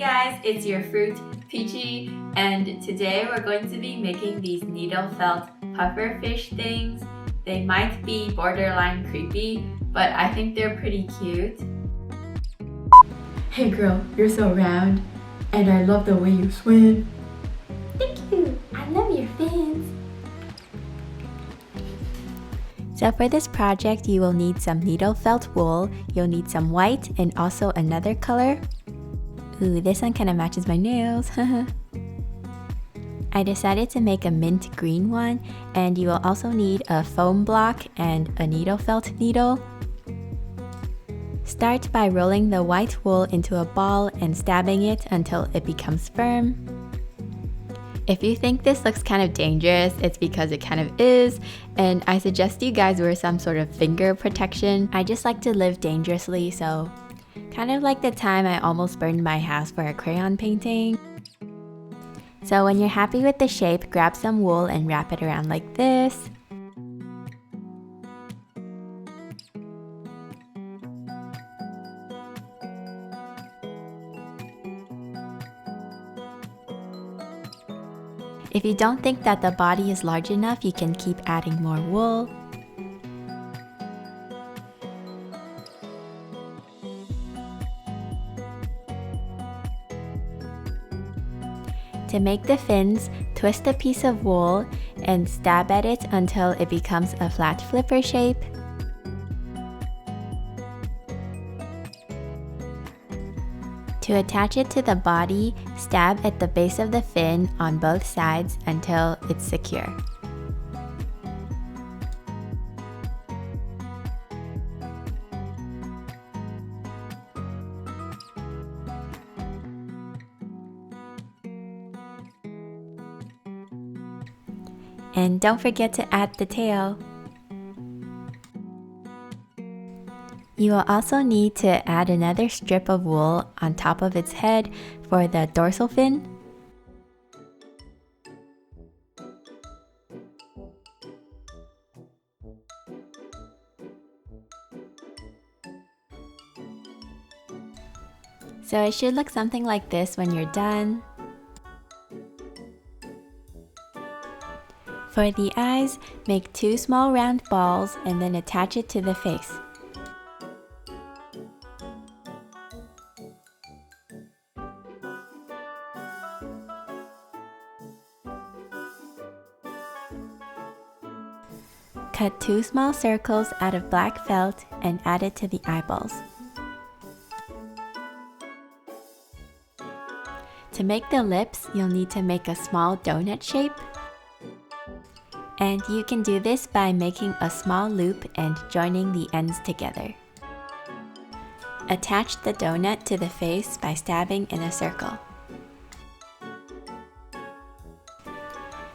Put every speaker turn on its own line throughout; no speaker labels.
guys, it's your fruit, Peachy, and today we're going to be making these needle felt puffer fish things. They might be borderline creepy, but I think they're pretty cute.
Hey girl, you're so round, and I love the way you swim.
Thank you! I love your fins! So for this project, you will need some needle felt wool, you'll need some white and also another color. Ooh, this one kind of matches my nails. I decided to make a mint green one, and you will also need a foam block and a needle felt needle. Start by rolling the white wool into a ball and stabbing it until it becomes firm. If you think this looks kind of dangerous, it's because it kind of is, and I suggest you guys wear some sort of finger protection. I just like to live dangerously, so kind of like the time I almost burned my house for a crayon painting. So when you're happy with the shape, grab some wool and wrap it around like this. If you don't think that the body is large enough, you can keep adding more wool. To make the fins, twist a piece of wool and stab at it until it becomes a flat flipper shape. To attach it to the body, stab at the base of the fin on both sides until it's secure. And don't forget to add the tail. You will also need to add another strip of wool on top of its head for the dorsal fin. So it should look something like this when you're done. For the eyes, make 2 small round balls and then attach it to the face. Cut 2 small circles out of black felt and add it to the eyeballs. To make the lips, you'll need to make a small donut shape. And you can do this by making a small loop and joining the ends together. Attach the donut to the face by stabbing in a circle.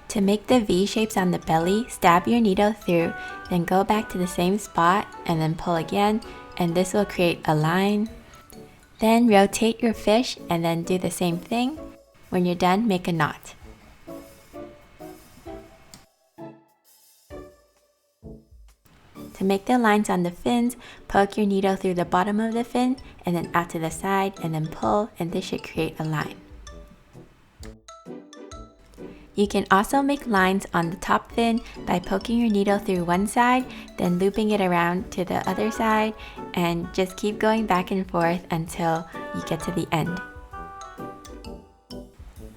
To make the V shapes on the belly, stab your needle through, then go back to the same spot and then pull again, and this will create a line. Then rotate your fish and then do the same thing. When you're done, make a knot. To make the lines on the fins, poke your needle through the bottom of the fin and then out to the side and then pull, and this should create a line. You can also make lines on the top fin by poking your needle through one side, then looping it around to the other side, and just keep going back and forth until you get to the end.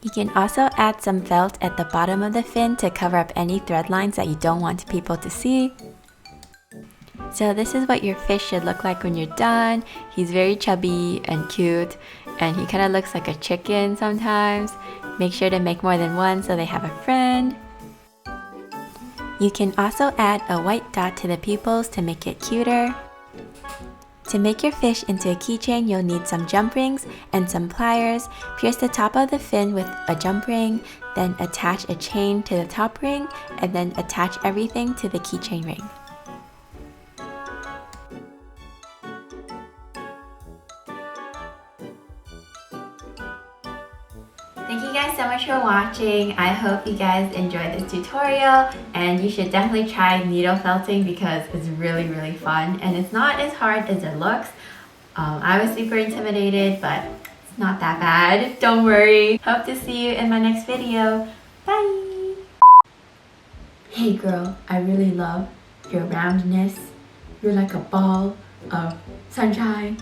You can also add some felt at the bottom of the fin to cover up any thread lines that you don't want people to see. So this is what your fish should look like when you're done. He's very chubby and cute, and he kind of looks like a chicken sometimes. Make sure to make more than one so they have a friend. You can also add a white dot to the pupils to make it cuter. To make your fish into a keychain, you'll need some jump rings and some pliers. Pierce the top of the fin with a jump ring, then attach a chain to the top ring, and then attach everything to the keychain ring. Thank you guys so much for watching. I hope you guys enjoyed this tutorial, and you should definitely try needle felting because it's really fun and it's not as hard as it looks. I was super intimidated, but it's not that bad. Don't worry. Hope to see you in my next video. Bye!
Hey girl, I really love your roundness. You're like a ball of sunshine.